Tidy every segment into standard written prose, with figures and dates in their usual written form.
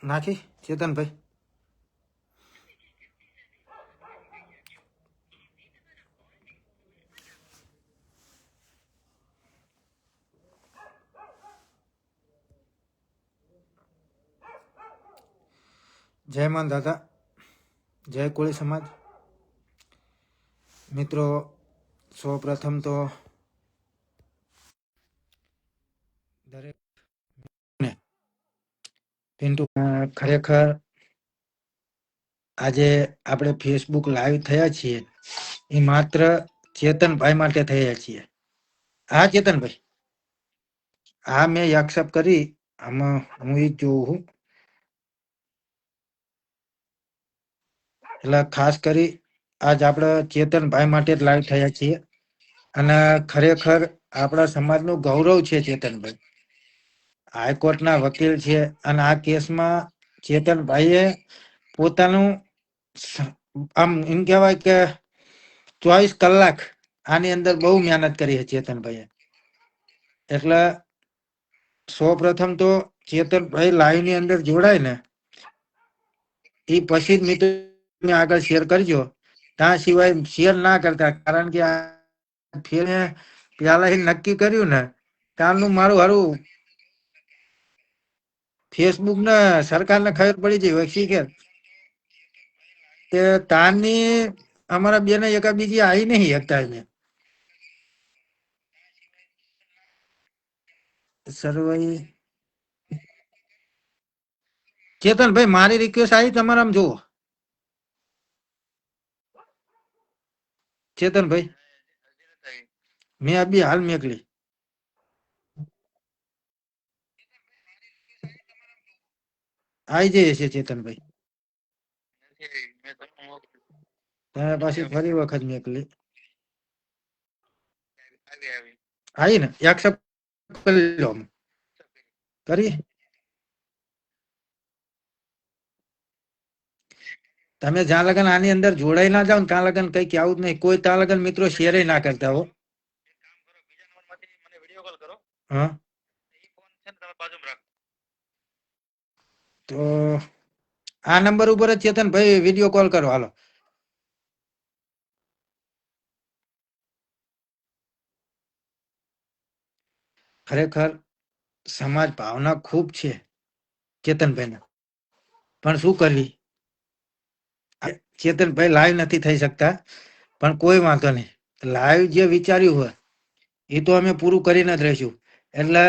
નાખી ચેતનભાઈ. જય માન દાદા, જય કોળી સમાજ. મિત્રો, સૌ પ્રથમ તો દરેક પિન્ટુ ખરેખર આજે આપણે ફેસબુક લાઈવ થયા છીએ એ માત્ર ચેતનભાઈ માટે થયા છીએ. હા ચેતનભાઈ, હા મેં એક્સેપ્ટ કરી. આમાં હું એ જોઉં છું. એટલે ખાસ કરી આજ આપણે ચેતનભાઈ માટે જ લાઈવ થયા છીએ અને ખરેખર આપણા સમાજનું ગૌરવ છે ચેતનભાઈ. હાઈકોર્ટના વકીલ છે અને આ કેસમાં ચેતનભાઈએ પોતાનું આમ એમ કહેવાય કે 24 કલાક આની અંદર બહુ મહેનત કરી છે ચેતનભાઈએ. એટલે સૌ પ્રથમ તો ચેતનભાઈ લાઈવ ની અંદર જોડાય ને એ પછી જ મિત્રો આગળ શેર કરજો. ત્યાં સિવાય શેર ના કરતા, કારણ કે ફેરે પેલા નક્કી કર્યું ને ત્યારનું મારું હારું ફેસબુક ને સરકારને ખબર પડી જાય વક્ષી કે તારની અમારા બેને એકા બીજી આવી નહીં શકતા ને સરવાઈ. ચેતનભાઈ મારી રિક્વેસ્ટ આવી તમારા આમ જુઓ. ચેતનભાઈ મેં અભી હાલ મેકલી આવી જઈએ છે ચેતનભાઈ. તમે પાછી ફરી વખત મેકલી આવી ને એક્સેપ્ટ કરી લો. કરી તમે જ્યાં લગન આની અંદર જોડાઈ ના જાવ ને ત્યાં લગન કઈ આવું જ નહીં. કોઈ ત્યાં લગન મિત્રો શેર ના કરતા હો. હા તો આ નંબર ઉપર જ ચેતનભાઈ વિડીયો કોલ કરો. હાલો, ખરેખર સમાજ ભાવના ખૂબ છે ચેતનભાઈ ને, પણ શું કરવી. ચેતનભાઈ લાઈવ નથી થઈ શકતા, પણ કોઈ વાંધો નહીં. લાઈવ જે વિચાર્યું હોય એ તો અમે પૂરું કરીને જ રહીશું. એટલે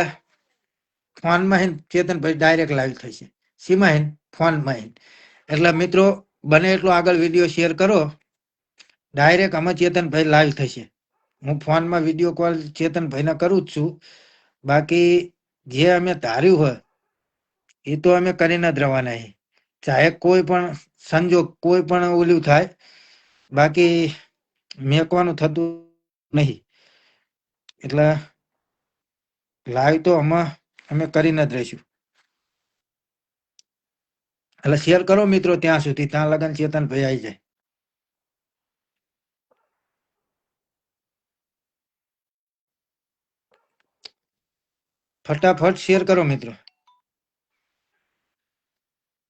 ફોનમાં ચેતનભાઈ ડાયરેક્ટ લાઈવ થશે. સીમાં ફોનમાં. એટલે મિત્રો બને એટલો આગળ વિડીયો શેર કરો. ડાયરેક્ટ અમે ચેતનભાઈ લાઈવ થશે. હું ફોનમાં વિડીયો કોલ ચેતનભાઈને કરું જ છું. બાકી જે અમે ધાર્યું હોય એ તો અમે કરીને જ રવાના. ચાહે કોઈ પણ સંજોગ કોઈ પણ ઓલું થાય, બાકી મેકવાનું થતું નહીં. એટલે લાઈવ તો અમે કરીને જ રહીશું. એટલે શેર કરો મિત્રો ત્યાં સુધી, ત્યાં લગન ચેતનભાઈ આવી જાય. ફટાફટ શેર કરો મિત્રો.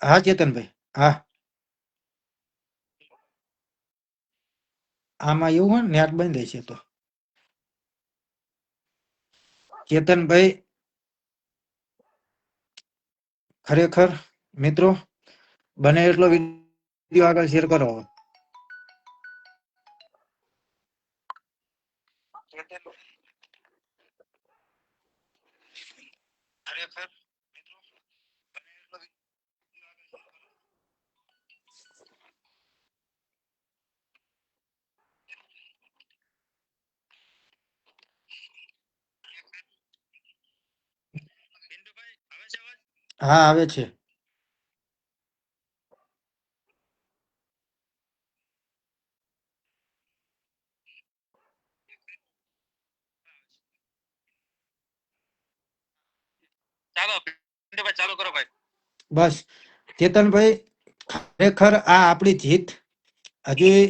હા ચેતનભાઈ, હા આમાં એવું હોય નેટ બંધ છે તો ચેતનભાઈ ખરેખર મિત્રો બને એટલો વિડીયો આગળ શેર કરો. હા આવે છે. બસ ચેતનભાઈ ખરેખર આ આપણી જીત. હજી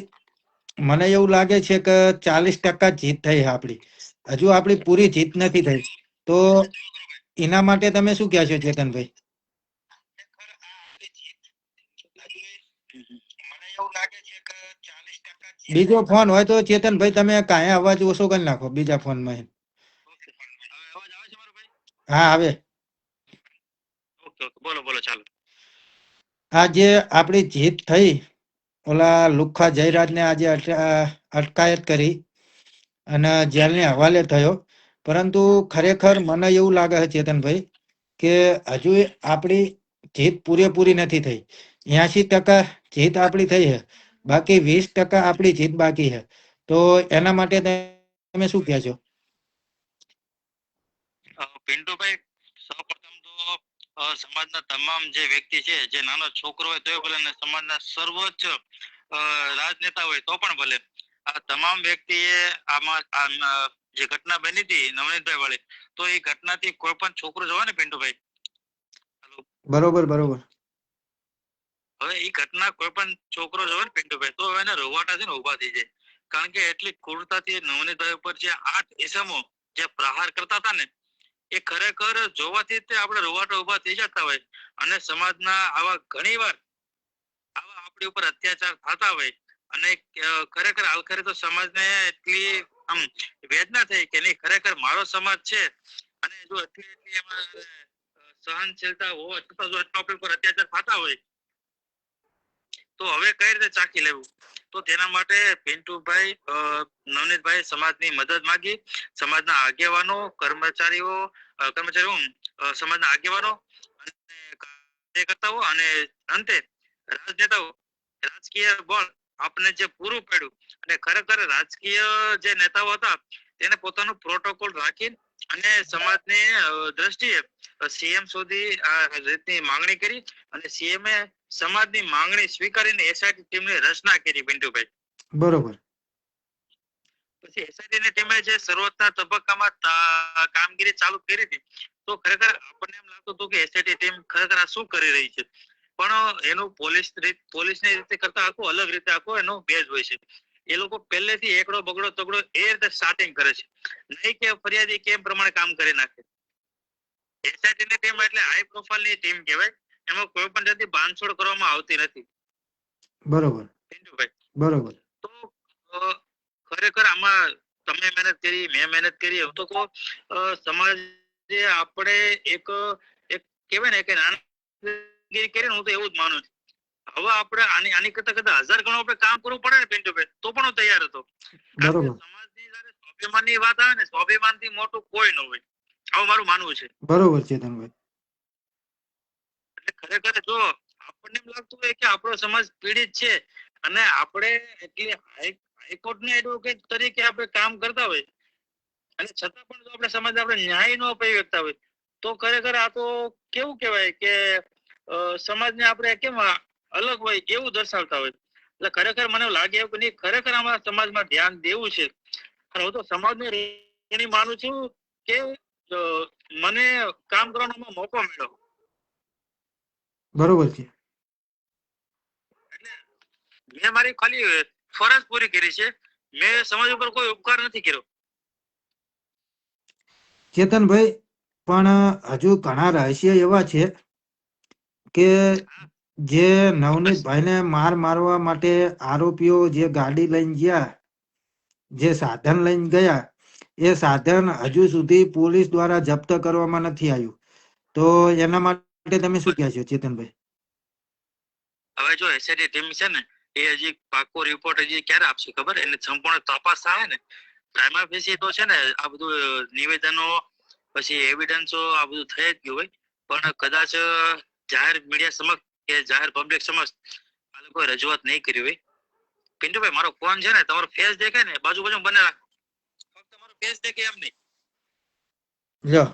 મને એવું લાગે છે કે 40% જીત થઈ આપણી. હજુ આપણી પૂરી જીત નથી થઈ. તો એના માટે તમે શું કહો છો ચેતનભાઈ? બીજો ફોન હોય તો ચેતનભાઈ તમે કાંઈ અવાજ ઓછો કરી નાખો બીજા ફોનમાં. હા આવે. બોલો બોલો ચાલો. આ જે આપણી જીત થઈ, ઓલા લુખ્ખા જયરાજને આજે અટકાયત કરી અને જેલને હવાલે થયો, પરંતુ ખરેખર મને એવું લાગે છે ચેતનભાઈ કે હજુ આપણી જીત પૂરેપૂરી નથી થઈ. 80% જીત આપણી થઈ છે, બાકી 20% આપણી જીત બાકી છે. તો એના માટે તમે શું કહો છો? પિન્ટુભાઈ, સૌપ્રથમ તો સમાજના તમામ જે વ્યક્તિ છે, જે નાનો છોકરો હોય તો ભલે, ને સમાજના સર્વોચ્ચ રાજનેતા હોય તો પણ ભલે, આ તમામ વ્યક્તિએ આમાં જે ઘટના બની હતી નવનીતભાઈ વાળી, તો એ ઘટનાથી કોઈ પણ છોકરો જોવા ને પિન્ટુભાઈ, બરોબર બરોબર, હવે એ ઘટના કોઈ પણ છોકરો જોવે ને પિન્ટુભાઈ, તો એને રોવાટા છે ને ઉભા થઈ જાય. કારણ કે એટલી ક્રૂરતાથી નવનીતભાઈ ઉપર જે 8 ઇસમો જે પ્રહાર કરતા હતા ને, એ ખરેખર જોવાથી તે આપણે રોવાટા ઉભા થઈ જતા હોય. અને સમાજના આવા ઘણીવાર આવા આપણી ઉપર અત્યાચાર થતા હોય, અને ખરેખર આખરે તો સમાજને એટલી આમ વેદના થઈ કે નહીં, ખરેખર મારો સમાજ છે, અને જો એટલી એમાં સહનશીલતા હોવા છતાં જો આપણી ઉપર અત્યાચાર થતા હોય, તો હવે કઈ રીતે ચાકી લેવું? તો તેના માટે પિન્ટુભાઈ, નવનીતભાઈ સમાજની મદદ માંગી. સમાજના આગેવાનો, કર્મચારીઓ, સમાજના આગેવાનો અને કાર્યકર્તાઓ અને અંતે રાજનેતાઓ, રાજકીય બળ આપને જે પૂરું પાડ્યું, અને ખરેખર રાજકીય જે નેતાઓ હતા તેને પોતાનું પ્રોટોકોલ રાખી અને સમાજની દ્રષ્ટિએ સીએમ સુધી આ રીતની માંગણી કરી, અને સીએમએ સમાજની માંગણી સ્વીકારીને એસઆઈટી ટીમની રચના કરી પિન્ટુભાઈ. બરોબર. પછી એસઆઈટી ની ટીમે જે શરૂઆતના તબક્કામાં કામગીરી ચાલુ કરી હતી, તો ખરેખર આપણને એમ લાગતું હતું કે એસઆઈટી ટીમ ખરેખર આ શું કરી રહી છે, પણ એનું પોલીસની રીતે કરતા આખું અલગ રીતે આખો એનો બેઝ હોય છે. એ લોકો પહેલેથી એકડો બગડો તગડો એ રીતે સ્ટાર્ટિંગ કરે છે, નહીં કે ફરિયાદી કેમ પ્રમાણે કામ કરી નાખે. એસઆઈટી ની ટીમ એટલે હાઈ પ્રોફાઇલ ની ટીમ કહેવાય, એમાં કોઈ પણ જાતની બાંધછોડ કરવામાં આવતી નથી. બરોબર બરોબર. તો ખરેખર આમાં તમે મહેનત કરી, મેં મહેનત કરી, હું તો કહું સમાજે આપણે એક કહેવાય ને કે નાની કરીને, હું તો એવું જ માનું છું. હવે આપણે આની કરતા 1000 ગણું આપણે કામ કરવું પડે ને પિન્ટુભાઈ, તો પણ હું તૈયાર હતો. કારણ કે સમાજની જયારે સ્વાભિમાનની વાત આવે ને, સ્વાભિમાનથી મોટું કોઈ ન હોય, આવું મારું માનવું છે. બરોબર છે ચેતનભાઈ. એટલે ખરેખર જો આપણને એમ લાગતું હોય કે આપણો સમાજ પીડિત છે, અને આપણે એટલી હાઈકોર્ટના એડવોકેટ તરીકે આપણે કામ કરતા હોય, અને છતાં પણ જો આપણે સમાજ આપણે ન્યાય ન અપાવી શકતા હોય, તો ખરેખર આ તો કેવું કહેવાય કે સમાજને આપણે કેમ અલગ હોય એવું દર્શાવતા હોય. એટલે ખરેખર મને લાગે એવું કે નહીં, ખરેખર આમાં સમાજમાં ધ્યાન દેવું છે. અને હું તો સમાજને ઋણી માનું છું કે મને કામ કરવાનો મોકો મળ્યો. બરોબર છે. એટલે મેં મારી ખાલી ફરજ પૂરી કરી છે, મેં સમાજ ઉપર કોઈ ઉપકાર નથી કર્યો. ચેતનભાઈ, પણ હજુ ઘણા રહસ્ય એવા છે કે જે નવનીતભાઈને મારવા માટે આરોપીઓ જે ગાડી લઈને ગયા, જે સાધન લઈને ગયા, એ સાધન હજુ સુધી પોલીસ દ્વારા જપ્ત કરવામાં નથી આવ્યું. તો એના માટે તમે શું કહો છો ચેતનભાઈ? હવે જો એસઆઈટી ટીમ છે ને, એ હજી પાકો રિપોર્ટ હજી ક્યારે આપશે ખબર? એને સંપૂર્ણ તપાસ થાય ને, પ્રાઇમા ફેસી તો છે ને આ બધું નિવેદનો પછી એવિડન્સો આ બધું થઈ જ ગયું હોય, પણ કદાચ જાહેર મીડિયા સમક્ષ કે જાહેર પબ્લિક સમક્ષ આ લોકો રજૂઆત નહીં કરી હોય. પિન્ટુભાઈ, મારો ફોન છે ને, તમારો ફેસ દેખાય ને બાજુ બાજુ બને રાખો, ફક્ત તમારો ફેસ દેખે એમ નહીં. જો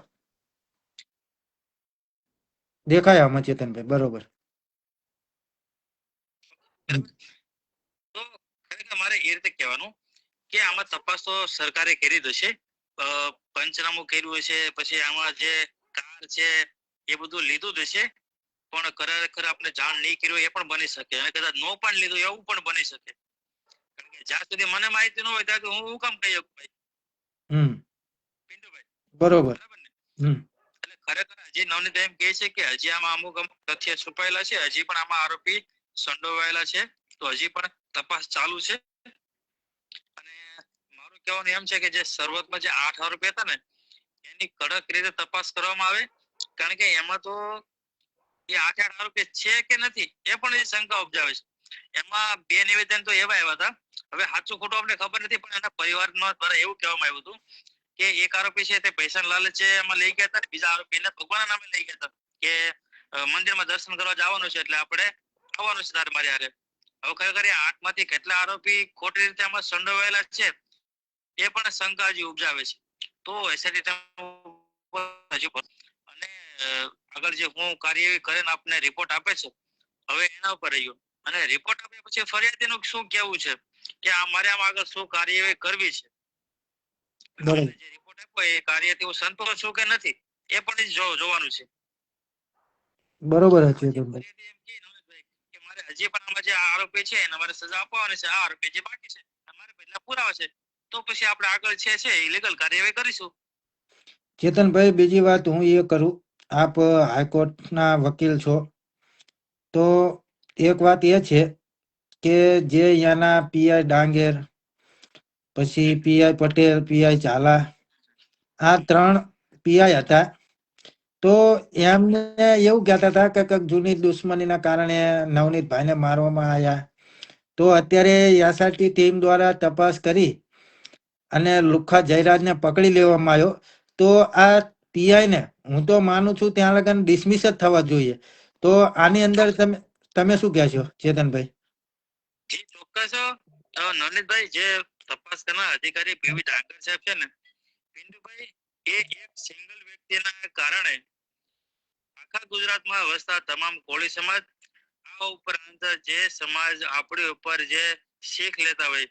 દેખાય આમાં ચેતનભાઈ, બરોબર. તો ખરેખર મારે એ રીતે કહેવાનું કે આમાં તપાસ તો સરકારે કરી દશે, પંચનામું કર્યું હશે, પછી આમાં જે કાર છે એ બધું લીધું જ હશે, પણ ખરેખર આપણે જાણ નહીં કર્યું એ પણ બની શકે, અને કદાચ નો પણ લીધું એવું પણ બની શકે. કારણ કે જ્યાં સુધી મને માહિતી ન હોય ત્યાં સુધી હું કામ કહી શકું ભાઈ. પિન્ટુભાઈ, બરોબર. એટલે ખરેખર હજી નવનીત એમ કહે છે કે હજી આમાં અમુક તથ્ય છુપાયેલા છે, હજી પણ આમાં આરોપી સંડોવાયેલા છે, તો હજી પણ તપાસ ચાલુ છે. અને મારું કહેવાનું એમ છે કે જે શરૂઆતમાં જે 8 આરોપી હતા ને એની કડક રીતે તપાસ કરવામાં આવે, કારણ કે એમાં તો એ 8 આરોપી છે કે નથી એ પણ એ શંકા ઉપજાવે છે. એમાં 2 નિવેદન તો એવા આવ્યા હતા, હવે સાચું ખોટું અમને ખબર નથી, પણ એના પરિવારના દ્વારા એવું કહેવામાં આવ્યું હતું કે એક આરોપી છે તે પૈસાના લાલચે એમાં લઈ ગયા હતા, બીજા આરોપીને ભગવાનના નામે લઈ ગયા હતા કે મંદિરમાં દર્શન કરવા જવાનું છે એટલે આપણે આવવાનું છે તારે મારી હારે. હવે ખરેખર એ 8 માંથી કેટલા આરોપી ખોટી રીતે આમાં સંડોવાયેલા છે એ પણ શંકા હજી ઉપજાવે છે. તો એસઆઈટી હજી અને આગળ જે હું કાર્યવાહી કરીને આપને રિપોર્ટ આપે છે હવે એના ઉપર રહ્યું. અને રિપોર્ટ આપ્યા પછી ફરિયાદીનું શું કહેવું છે કે અમારે આમાં આગળ શું કાર્યવાહી કરવી છે. બરોબર જે રિપોર્ટ આપ્યો એ કાર્યથી હું સંતોષ છું કે નથી એ પણ જોવાનું છે. બરોબર છે પછી ચેતનભાઈ. ફરિયાદી એમ કહે નવનીતભાઈ કે મારે હજી પણ આમાં જે આરોપી છે એને મારે સજા આપવાની છે, આ આરોપી જે બાકી છે અમારે પહેલા પુરાવા છે, તો પછી આપણે આગળ છે ઇલીગલ કાર્યવાહી કરીશું. ચેતનભાઈ બીજી વાત હું એ કરું, આપ હાઈકોર્ટના વકીલ છો, તો એક વાત એ છે કે જે અહીંયાના પીઆઈ ડાંગેર, પછી પીઆઈ પટેલ, પીઆઈ ઝાલા, આ 3 પીઆઈ હતા. તો એમને એવું કહેતા હતા કે કંઈક જૂની દુશ્મનીના કારણે નવનીતભાઈને મારવામાં આવ્યા. તો અત્યારે એસઆરટી ટીમ દ્વારા તપાસ કરી અને લુખ્ખા જયરાજને પકડી લેવામાં આવ્યો. તો આ પીઆઈને હું તો માનું છું ત્યાં લગન ડિસમિસ જ થવા જોઈએ. તો આની અંદર તમે શું કહેશો ચેતનભાઈ? જી ચોક્કસ. નવનીતભાઈ, જે તપાસ કરનાર અધિકારી પીવી ડાંગર સાહેબ છે ને પિન્ટુભાઈ, એ એક સિંગલ વ્યક્તિના કારણે આખા ગુજરાતમાં વસતા તમામ કોળી સમાજ, આ ઉપરાંત જે સમાજ આપણી ઉપર જે શીખ લેતા હોય